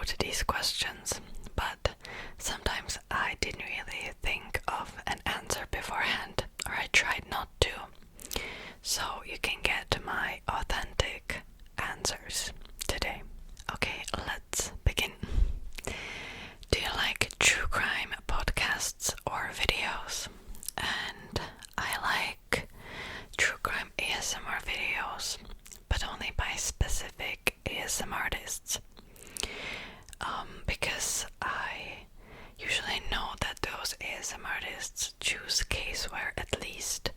wrote these questions, but sometimes I didn't really think of an answer beforehand, or I tried not to. So you can get my authentic answers today. Okay, let's begin. Do you like true crime podcasts or videos? And I like true crime ASMR videos, but only by specific ASMR artists. Because I usually know that those ASMR artists choose a case where at least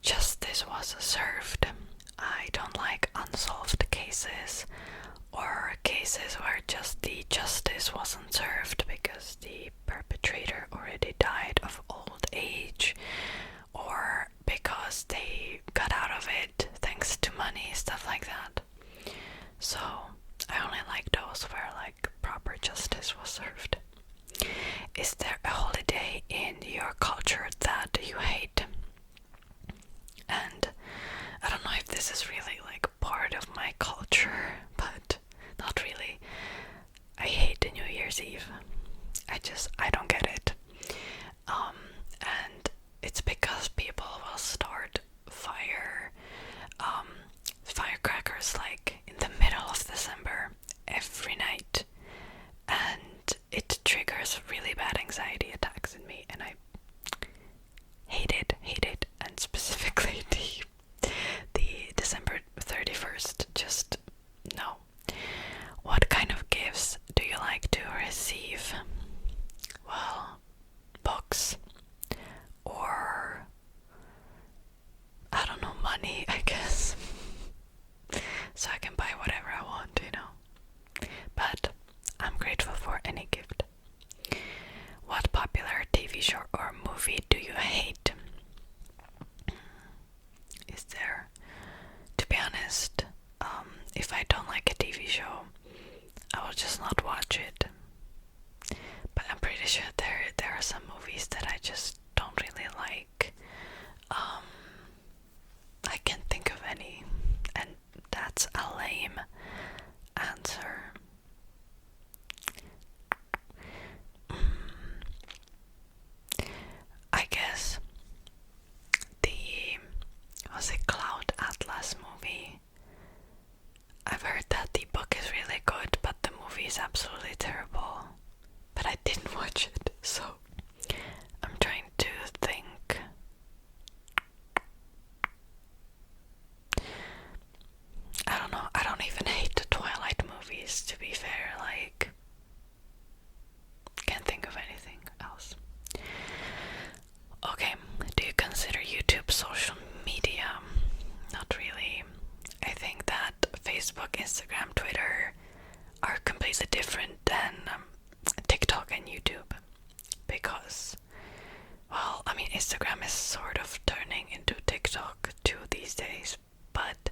justice was served. I don't like unsolved cases or cases where just the justice wasn't served because the perpetrator already died of old age, or because they got out of it thanks to money, stuff like that. So I only like those where like proper justice was served. Is there a holiday in your culture that you hate? And I don't know if this is really like part of my culture, but not really. I hate the New Year's Eve. I don't get it. And it's because people will start firecrackers like in the middle of December every night, and it triggers really bad anxiety attacks in me, and I hate it, and specifically the December 31st, just no. What kind of gifts do you like to receive? Well, books, or I don't know, money, I guess. So I can buy whatever I want, you know. But I'm grateful for any gift. What popular TV show or movie do you hate? Is there? To be honest, if I don't like a TV show, I will just not watch it. But I'm pretty sure there are some movies that I just don't really like. I can't think of any, and that's a lame answer. I guess was it Cloud Atlas movie? I've heard that the book is really good, but the movie is absolutely terrible. But I didn't watch it, so I'm trying to think. I don't know, I don't even hate the Twilight movies, to be fair, like, can't think of anything else. Okay, do you consider YouTube social media? Not really. I think that Facebook, Instagram, Twitter are completely different than TikTok and YouTube, because, well, I mean, Instagram is sort of turning into TikTok too these days, but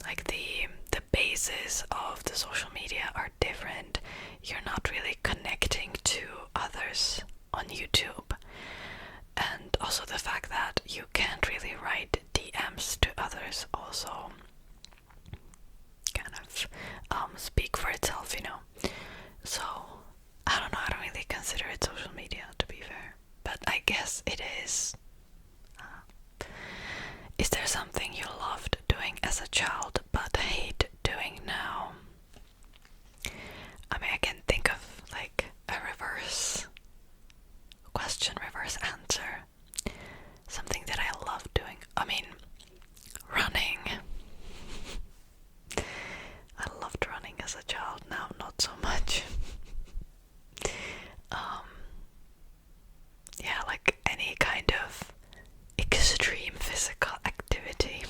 like the basis of the social media are different. You're not really connecting to others on YouTube, and also the fact that you can't really write DMs to others also kind of speak for itself, you know. So I don't know, I don't really consider it social media, to be fair, but I guess it is. Is there something you loved doing as a child but hate doing now? I mean, I can think of like a reverse question, reverse answer. Something that I love doing. I mean, running. I loved running as a child, now not so much. Yeah, like any kind of extreme physical activity.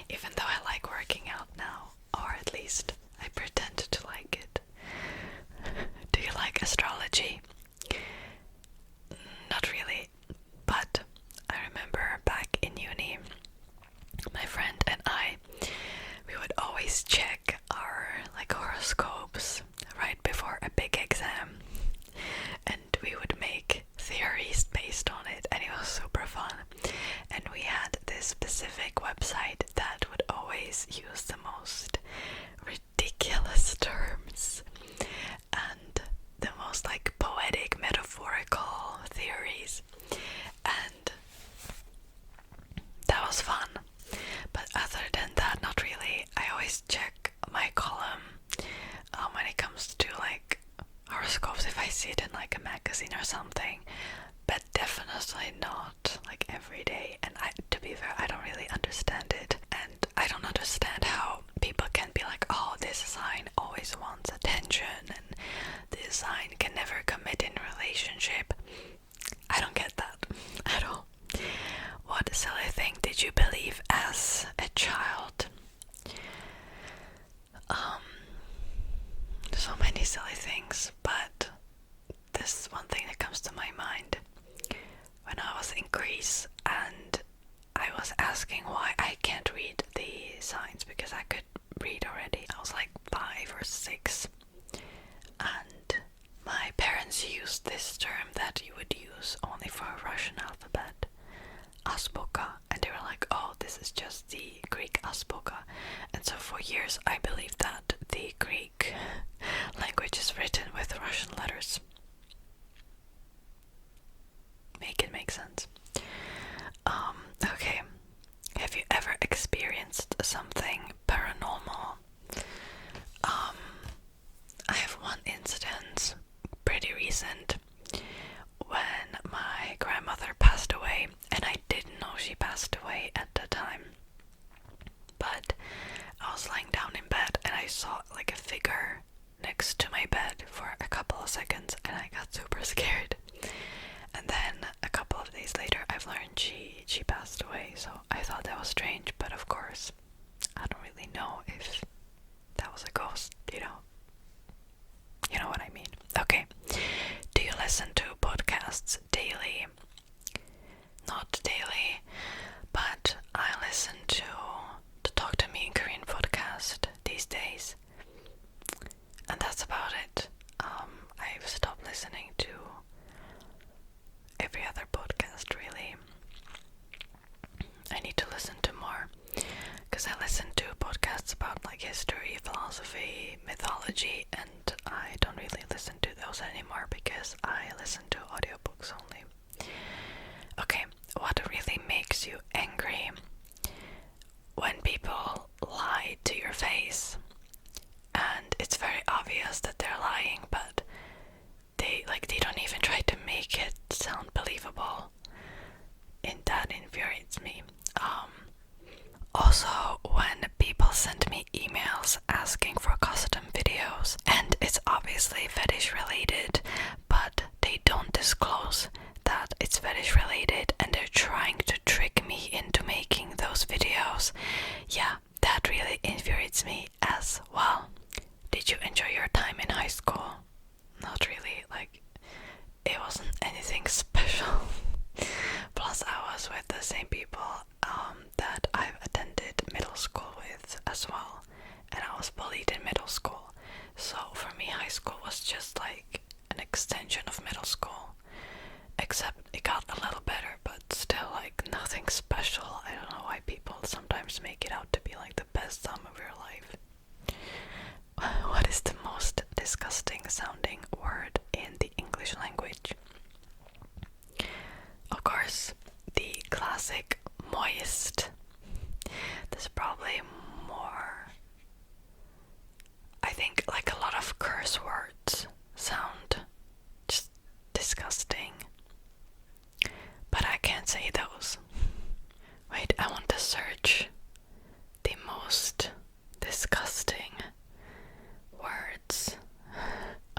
Even though I like working out now, or at least I pretend to like it. Do you like astrology? Not really, but I remember back in uni, my friend and I, we would always check our like horoscopes right before a big exam, and we would make theories based on it, and it was super fun. And we had this specific website that would always use the most ridiculous terms, used to like horoscopes if I see it in like a magazine or something, but definitely not like every day. And to be fair, I don't really understand it, and I don't understand how people can be like, oh, this sign always wants attention and this sign can never commit in a relationship. I don't get that at all. What silly thing did you believe as a child? So many silly things, but this one thing that comes to my mind. When I was in Greece and I was asking why I can't read the signs, because I could read already. I was like 5 or 6, and my parents used this term that you would use only for a Russian alphabet, azbuka, and they were like, oh, this is just the Greek azbuka. And so for years I believed that the Greek language is written with Russian letters. Make it make sense. Okay. Have you ever experienced something paranormal? I have one incident, pretty recent, when my grandmother passed away, and I didn't know she passed away at the time. But I was lying down in bed and I saw like a figure next to my bed for a couple of seconds, and I got super scared. And then a couple of days later I've learned she passed away, so I thought that was strange, but of course I don't really know if that was a ghost, you know what I mean. Okay, do you listen to podcasts daily? Not daily, but I listen to Talk to Me in Korean podcast these days, and that's about it. I've stopped listening to every other podcast, really. I need to listen to more, because I listen to podcasts about like history, philosophy, mythology, and I don't really listen to those anymore because I listen to audiobooks only. Okay, what really makes you angry? When people lie to your face and it's very obvious that they're lying, but they don't even try to make it sound believable. And that infuriates me. Also, when people send me emails asking for custom videos, and it's obviously fetish related, but they don't disclose that it's fetish related, and they're trying to trick me into making those videos. Yeah, that really infuriates me as well. Did you enjoy your time in high school? Not really, like, it wasn't anything special. Plus I was with the same people that I've attended middle school with as well, and I was bullied in middle school. So for me, high school was just like an extension of middle school, except it got a little better, but still like nothing special. I don't know why people sometimes make it out to be like the best time of your life. What is the most disgusting sounding word in the English language? Of course, the classic moist. There's probably more. I think like a lot of curse words sound just disgusting, but I can't say those. Wait, I want to search the most disgusting words.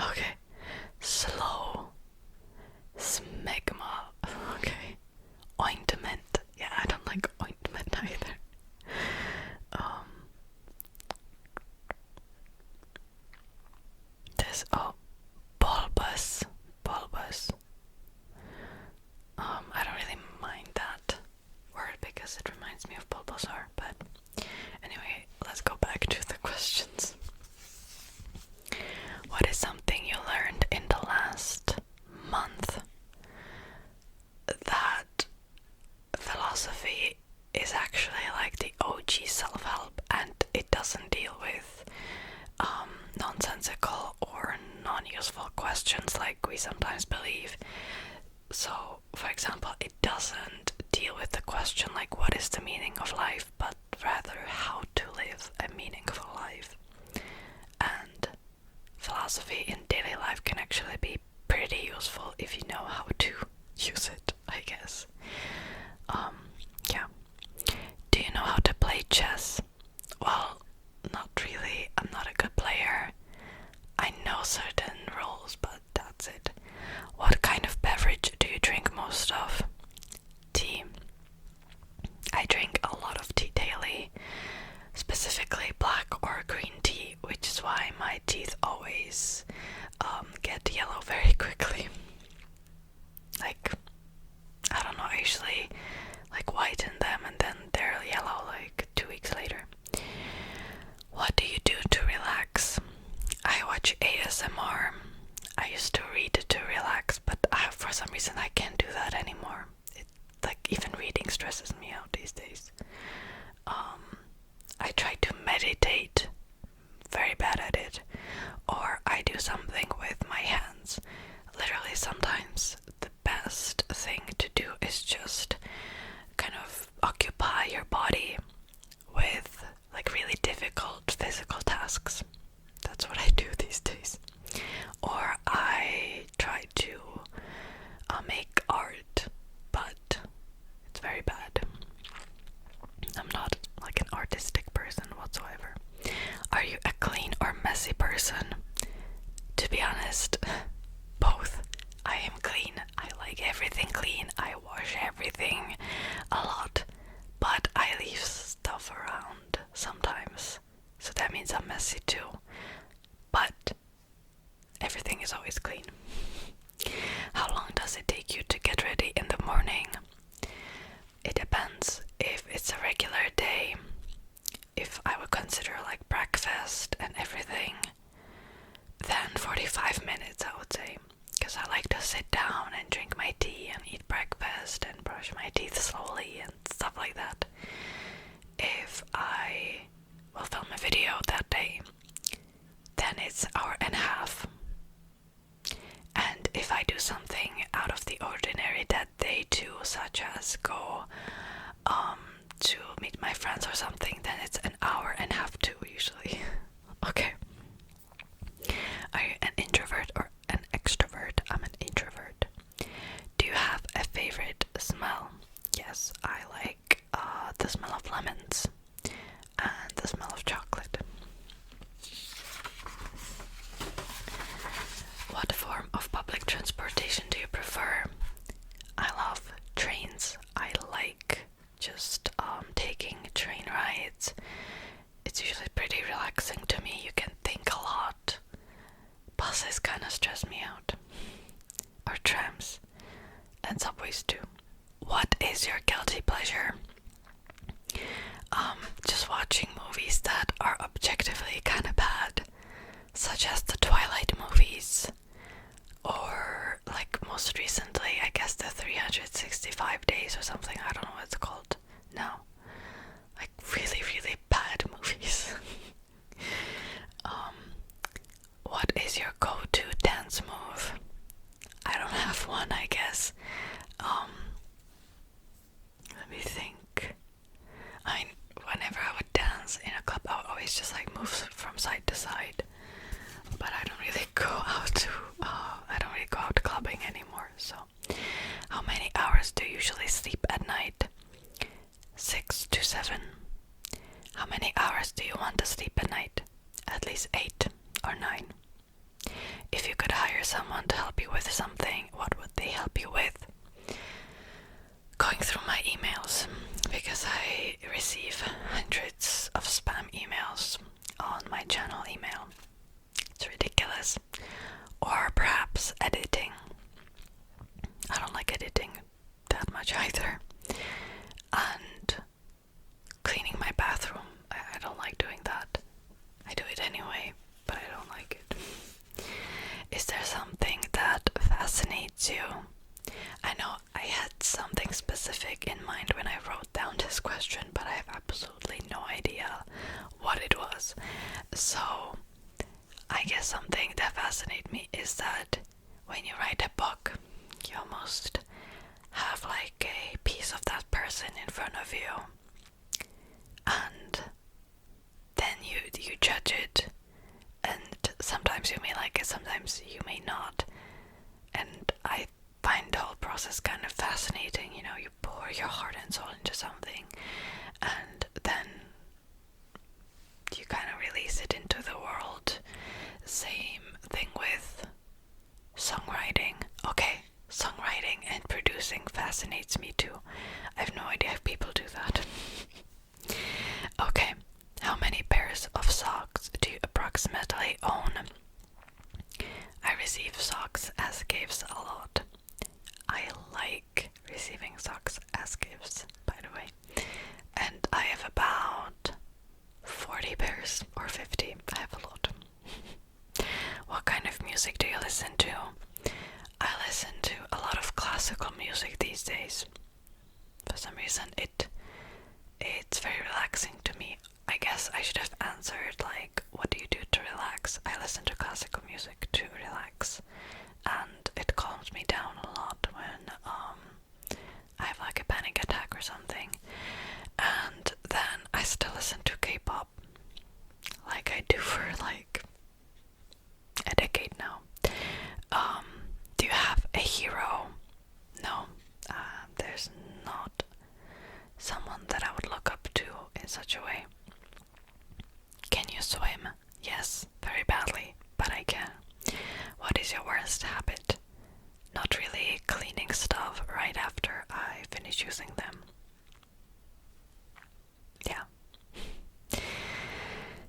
Okay, slow, smegma. Okay, ointment. Yeah, I don't like ointment either. This bulbous. I don't really mind that word because it reminds me of Bulbasaur, but anyway, let's go back to the questions. What is something you learned in the last month? That philosophy is actually like the OG self-help, and it doesn't deal with nonsensical or non-useful questions like we sometimes believe. So, for example, it doesn't deal with the question like what is the meaning of life, but rather how to live a meaningful life. And philosophy philosophy in daily life can actually be pretty useful if you know how to use it, I guess. Yeah. Do you know how to play chess? Well, not really. I'm not a good player. I know certain rules, but that's it. What kind of beverage do you drink most of? Tea. I drink a lot of tea daily, specifically black or green tea, which is why my teeth always get yellow very quickly. Like, I don't know, I usually like whiten them and then they're yellow like 2 weeks later. What do you do to relax? I watch ASMR. I used to read to relax, but for some reason I can't do that anymore. Like, even reading stresses me out these days. I try to meditate, very bad at it, or I do something with my hands. Literally, sometimes the best thing to do is just kind of occupy your body with like really difficult physical tasks. That's what I do these days. Or I try to make art, but it's very bad. I'm not like an artistic person whatsoever. Are you a clean or messy person? To be honest, both. I am clean. I like everything clean. I wash everything a lot, but I leave stuff around sometimes. So that means I'm messy too. But everything is always clean. How long does it take you to get ready in the morning? It depends. If it's a regular day, if I would consider like breakfast and everything, then 45 minutes I would say. Because I like to sit down and drink my tea and eat breakfast and brush my teeth slowly and stuff like that. If I will film a video that day, then it's an hour and a half. And if I do something out of the ordinary that day too, such as go to meet my friends or something, then it's an hour and a half too, usually. Okay. Are you an introvert or an extrovert? I'm an introvert. Do you have a favorite smell? Yes, I like the smell of lemons and the smell of chocolate. What form of public transportation do you prefer? I love trains. I like just taking train rides. It's usually pretty relaxing to me. You can think a lot. Buses kind of stress me out. Or trams. And subways too. What is your guilty pleasure? Just watching movies that are objectively kind of bad, such as the Twilight movies, or like most recently, I guess the 365 days or something. I don't know what it's called. No, like really, really bad movies. What is your go-to dance move? I don't have one, I guess. Let me think. Whenever I would dance in a club, I would always just like move from side to side. But I don't really go out clubbing anymore. So, how many hours do you usually sleep at night? 6 to 7. How many hours do you want to sleep at night? At least 8 or 9. If you could hire someone to help you with something, what would they help you with? Going through my emails, because I receive hundreds of spam emails on my channel email. It's ridiculous. Or perhaps editing. I don't like editing that much either. And cleaning my bathroom. I don't like doing that. I do it anyway, but I don't like it. Is there something that fascinates you? I know I had something specific in mind when I wrote down this question, but I have absolutely no idea what it was. So, I guess something that fascinates me is that when you write a book, you almost have like a piece of that person in front of you, and then you judge it, and sometimes sometimes you may like it, sometimes you may not. And I find the whole process kind of fascinating. You know, you pour your heart and soul into something, and then you kind of release it into the world. Same thing with songwriting. Okay, songwriting and producing fascinates me too. I have no idea if people do that. Okay, how many pairs of socks do you approximately own? I receive socks as gifts a lot. I like receiving socks as gifts, by the way. And I have about 40 pairs or 50. I have a lot. What kind of music do you listen to? I listen to a lot of classical music these days. For some reason it's very relaxing to me. I guess I should have answered like, what do you do to relax? I listen to classical music to relax, and it calms me down a lot when I have like a panic attack or something. And then I still listen to K-pop, like I do for like a decade now. Do you have a hero? No, there's not someone that I would look up to in such a way. Can you swim? Yes, very badly, but I can. What is your worst habit? Not really cleaning stuff right after I finish using them. Yeah.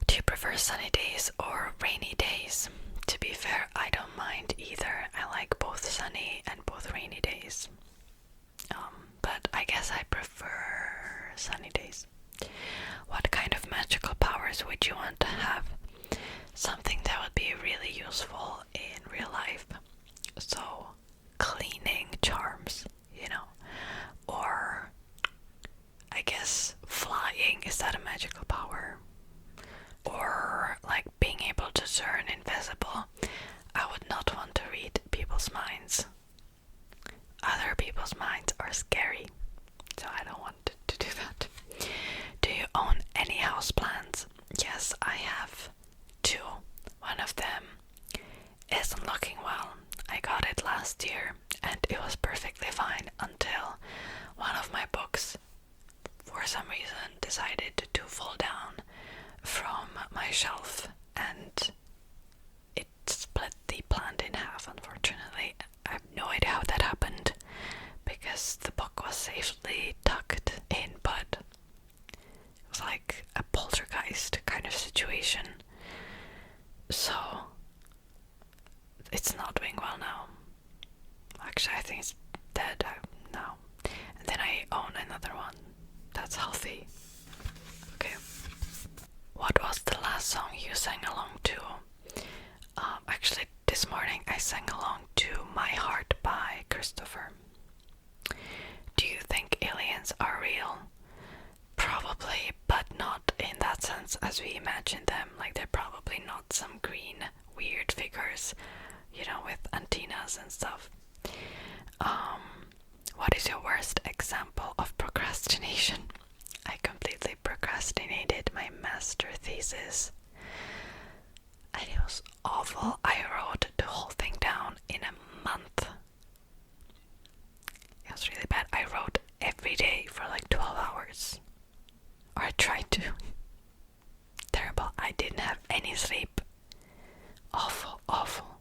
Do you prefer sunny days or rainy days? To be fair, I don't mind either. I like both sunny and both rainy days. But I guess I prefer sunny days. What kind of magical powers would you want to have? Something that would be really useful in real life. So, cleaning charms, you know. Or, I guess, flying. Is that a magical power? Or, like, being able to turn invisible. I would not want to read people's minds. Other people's minds are scary, so I don't want to do that. Do you own any houseplants? Yes, I have 2. One of them isn't looking well. I got it last year and it was perfectly fine until one of my books, for some reason, decided to fall down from my shelf, and it split the plant in half, unfortunately. I have no idea how that happened, because the book was safely tucked in, but it was like a poltergeist kind of situation. So, it's not doing well now. Actually, I think it's dead now. And then I own another one that's healthy. Okay. What was the last song you sang along to? Actually, this morning I sang along to My Heart by Christopher. Do you think aliens are real? Probably, but not in that sense as we imagine them. Like, they're probably not some green weird figures, you know, with antennas and stuff. What is your worst example of procrastination? I completely procrastinated my master thesis, and it was awful. I wrote the whole thing down in a month. It was really bad. I wrote every day for like 12 hours. Or I tried to. Terrible. I didn't have any sleep. Awful, awful.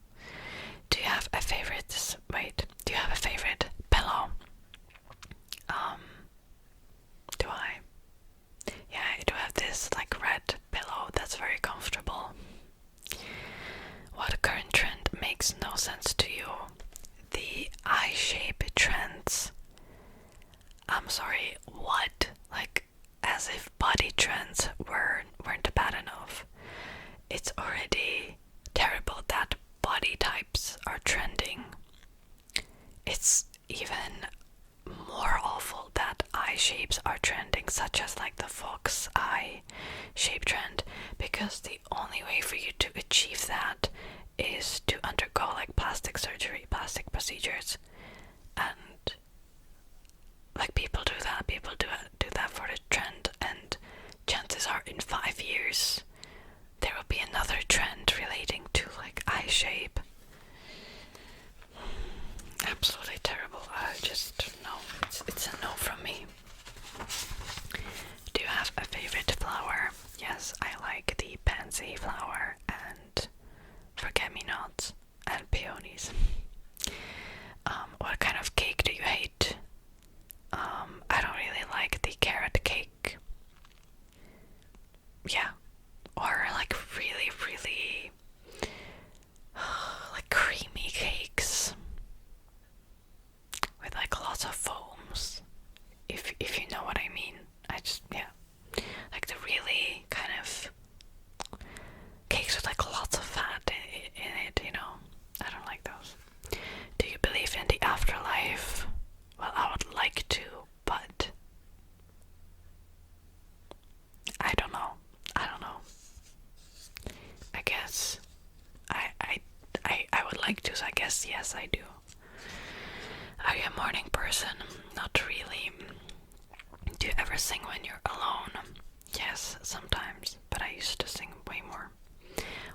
Do you have a favorite? Wait, do you have a favorite pillow? Do I? Yeah, I do have this like red pillow that's very comfortable. What current trend makes no sense to you? The eye shape trends. I'm sorry, what? Like, as if body trends weren't bad enough. It's already terrible that body types are trending. It's even more awful that eye shapes are trending, such as like the fox eye shape trend, because the only way for you to achieve that is to undergo like plastic surgery, plastic procedures, and like people do that for the trend, and chances are in 5 years there will be another trend relating to like like to, so I guess yes, I do. Are you a morning person? Not really. Do you ever sing when you're alone? Yes, sometimes, but I used to sing way more.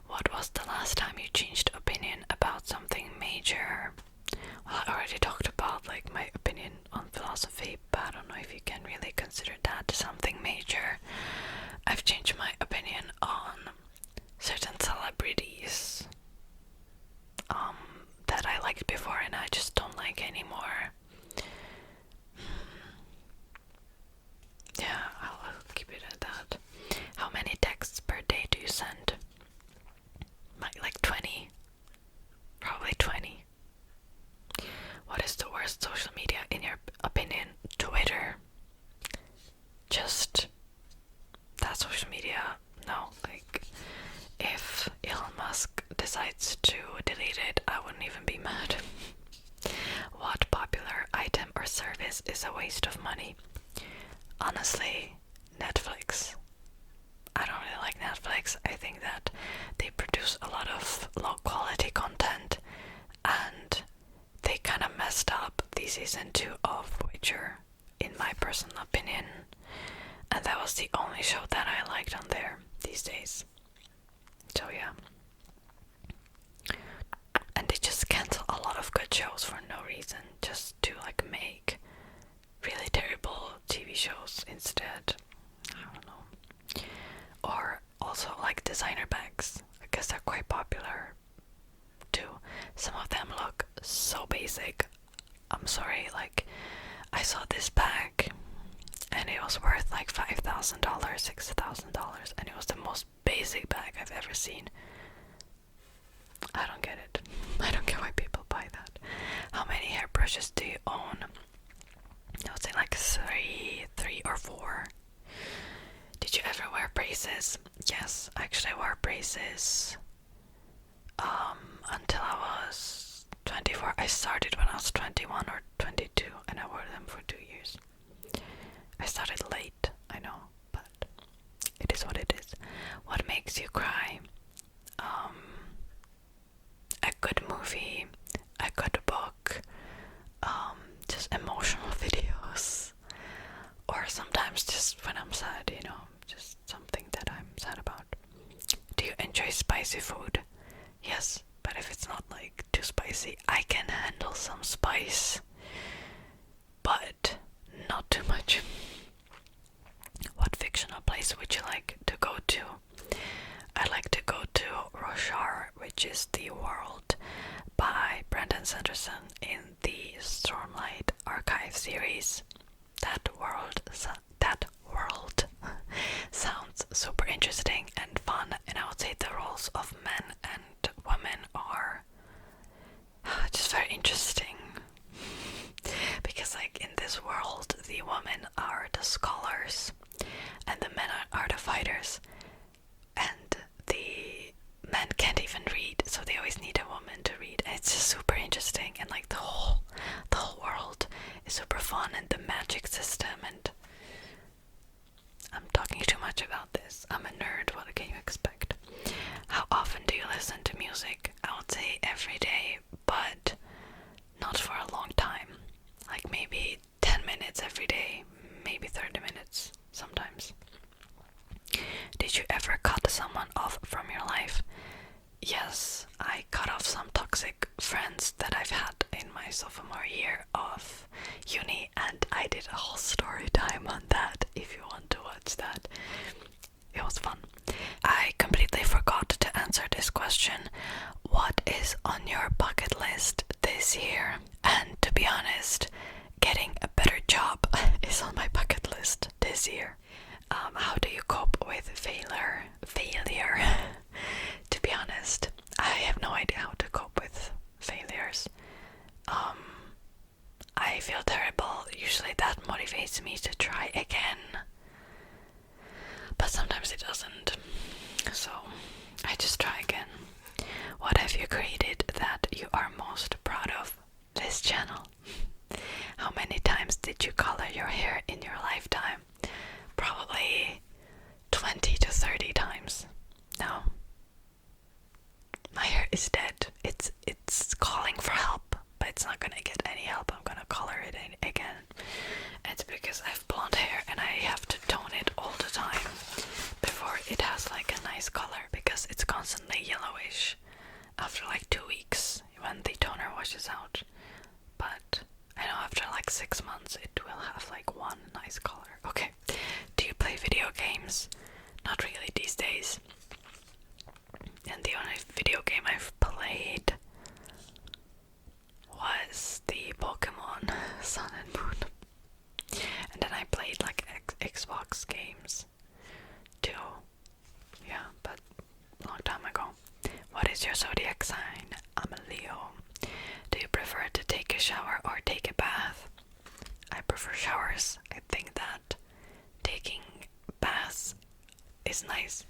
What was the last time you changed opinion about something major? Well, I already talked about like my opinion on philosophy, but I don't know if you can really consider that something major. I've changed my opinion on certain celebrities that I liked before and I just don't like anymore. Yeah, I'll keep it at that. How many texts per day do you send? Like 20. Probably 20. What is the worst social media in your opinion? Twitter. Just that social media. No, like if Elon Musk decides to delete it, I wouldn't even be mad. What popular item or service is a waste of money? Honestly, Netflix. I don't really like Netflix. I think that they produce a lot of low quality content and they kind of messed up the season 2 of Witcher, in my personal opinion. And that was the only show that I liked on there these days. So yeah. And they just cancel a lot of good shows for no reason, just to like make really terrible TV shows instead. I don't know. Or also like designer bags. I guess they're quite popular too. Some of them look so basic. I'm sorry, like I saw this bag and it was worth like $5,000, $6,000, and it was the most basic bag I've ever seen. I don't get it. I don't get why people buy that. How many hairbrushes do you own? I would say like three or four. Did you ever wear braces? Yes, actually I wore braces until I was 24. I started when I was 21 or 22 and I wore them for 2 years. I started late, I know, but it is what it is. What makes you cry? A good movie, a good book, just emotional videos, or sometimes just when I'm sad, you know, just something that I'm sad about. Do you enjoy spicy food? Yes, but if it's not like too spicy, I can handle some spice, but not too much. What fictional place would you like to go to? I'd like to go to Roshar, which is the world by Brandon Sanderson in the Stormlight Archive series. That world sounds super interesting and fun, and I would say the roles of men and women are just very interesting. Because like in this world, the women are the scholars and the men are the fighters, and the men can't even read, so they always need a woman to read. And it's just super interesting, and like the whole world is super fun, and the magic system. And I'm talking too much about this. I'm a nerd. What can you expect? How often do you listen to music? I would say every day, but not for a long time. Like maybe 10 minutes every day, maybe 30 minutes sometimes. Did you ever cut someone off from your life? Yes, I cut off some toxic friends that I've had in my sophomore year of uni, and I did a whole story time on that if you want to watch that. It was fun. I completely forgot to answer this question. What is on your bucket list this year? And to be honest, getting a better job is on my bucket list this year. How do you cope with failure? To be honest, I have no idea how to cope with failures. I feel terrible. Usually that motivates me to try again, but sometimes it doesn't. So I just try again. What have you created that you are most proud of? This channel. How many times did you color your hair in your lifetime? Probably 20 to 30 times. No. My hair is dead. It's for showers. I think that taking baths is nice,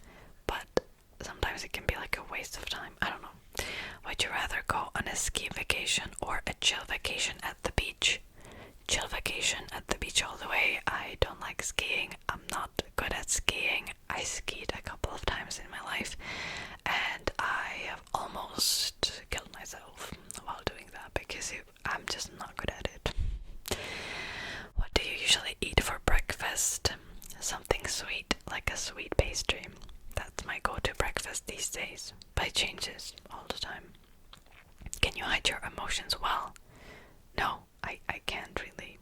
but sometimes it can be like a waste of time. I don't know. Would you rather go on a ski vacation or a chill vacation at the beach? Chill vacation at the beach all the way. I don't like skiing. I'm not good at skiing. I skied a couple of times in my life and I have almost killed myself while doing that because I'm just not good at it. What do you usually eat for breakfast? Something sweet, like a sweet pastry. That's my go-to breakfast these days, but it changes all the time. Can you hide your emotions well? No, I can't really.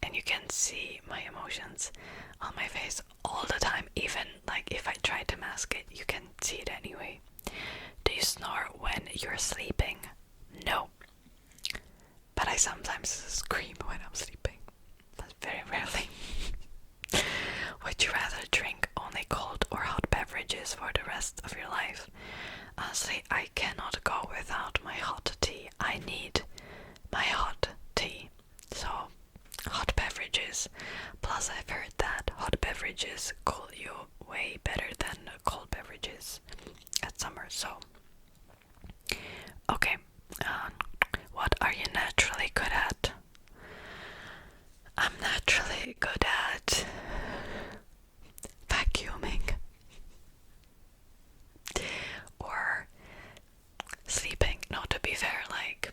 And you can see my emotions on my face all the time, even like if I try to mask it, you can see it anyway. Do you snore when you're sleeping? No. But I sometimes scream when I'm sleeping. But very rarely. Would you rather drink only cold or hot beverages for the rest of your life? Honestly, I cannot go without my hot tea. I need my hot tea. So, hot beverages. Plus, I've heard that hot beverages cool you way better than cold beverages at summer. So, okay. What are you naturally good at? I'm naturally good at vacuuming or sleeping. No, to be fair, like,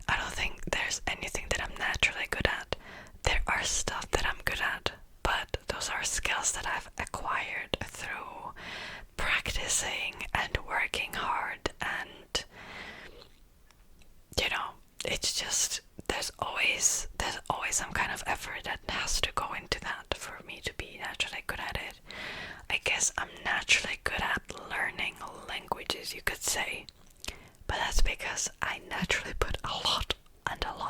I don't think there's anything that I'm naturally good at. There are stuff that I'm good at, but those are skills that I've acquired through practicing and working hard, and you know, it's just there's always some kind of effort that has to go into that for me to be naturally good at it. I guess I'm naturally good at learning languages, you could say, but that's because I naturally put a lot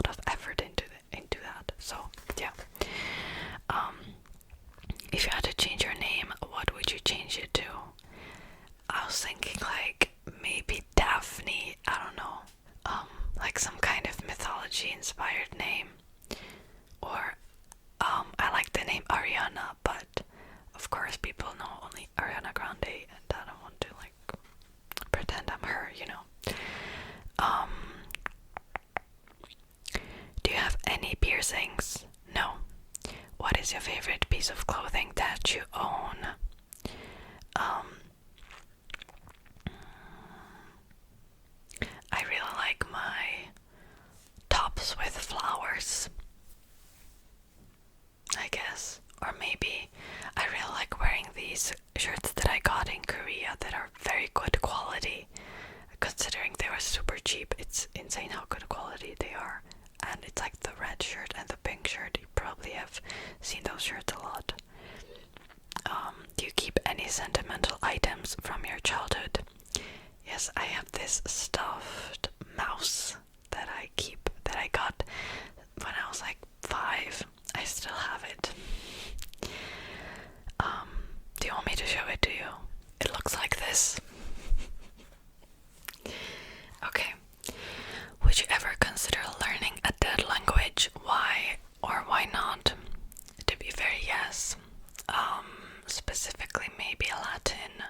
of effort into that. So yeah. If you had to change your name, what would you change it to? I was thinking like maybe Daphne. I don't know. Like some kind of mythology inspired name. Or I like the name Ariana, but of course people know only Ariana Grande, and I don't want to like pretend I'm her, you know. Do you have any piercings? No. What is your favorite piece of clothing that you own? I really like my tops with flowers, I guess. Or maybe I really like wearing these shirts that I got in Korea that are very good quality. Considering they were super cheap, it's insane how good quality they are. And it's like the red shirt and the pink shirt. You probably have seen those shirts a lot. Do you keep any sentimental items from your childhood? Yes, I have this stuffed mouse that I keep, that I got when I was like 5. I still have it. Do you want me to show it to you? It looks like this. Okay. Would you ever consider learning a dead language? Why or why not? To be fair, yes. Specifically maybe Latin,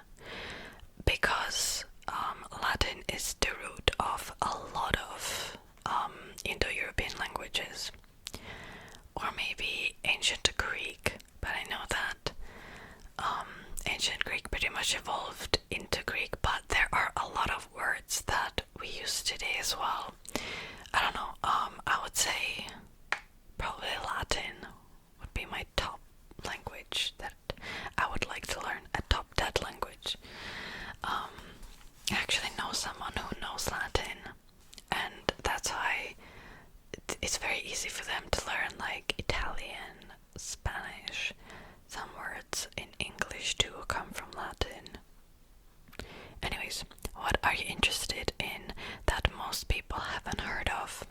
because Latin is the root of a lot of Indo-European languages. Or maybe ancient Greek, but I know that ancient Greek pretty much evolved into Greek, but there are a lot of words that we use today as well. I don't know, I would say probably Latin would be my top language that I would like to learn, a top dead language. I actually know someone who knows Latin, and that's why it's very easy for them to learn like Italian, Spanish. Some words in English too come from Latin. Anyways, what are you interested in that most people haven't heard of?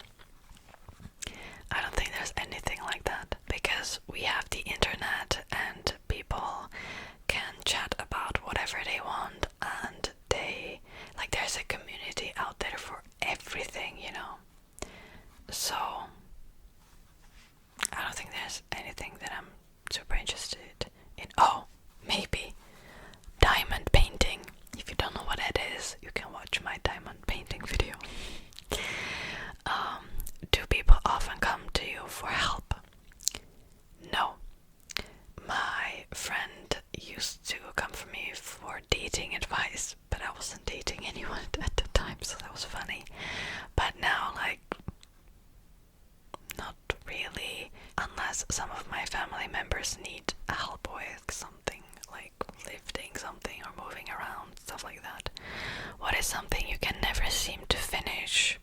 case some of my family members need help with something, like lifting something or moving around, stuff like that. What is something you can never seem to finish?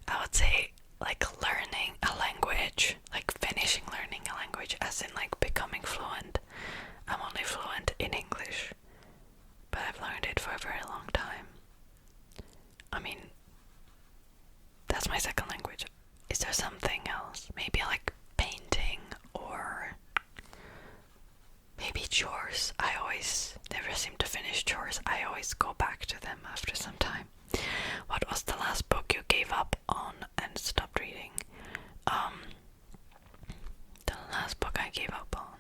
I would say like learning a language, like finishing learning a language, as in like becoming fluent. I'm only fluent in English, but I've learned it for a very long time. I mean, that's my second language. Is there something else? Maybe like painting, or maybe chores. I always never seem to finish chores. I always go back to them after some time. What was the last book you gave up on and stopped reading? The last book I gave up on,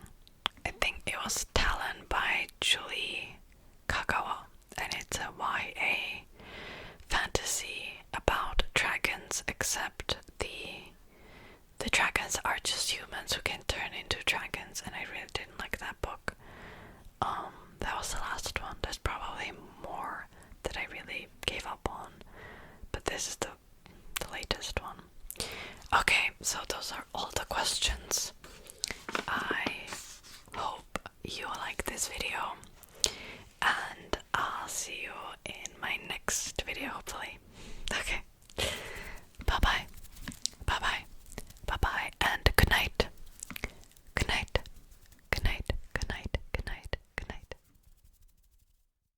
I think it was Talon by Julie Kagawa, and it's a YA fantasy about dragons, except the dragons are just humans who can turn into dragons, and I really didn't like that book. That was the last one. There's probably more that I really gave up on, but this is the latest one. Okay, so those are all the questions. I hope you like this video, and I'll see you in my next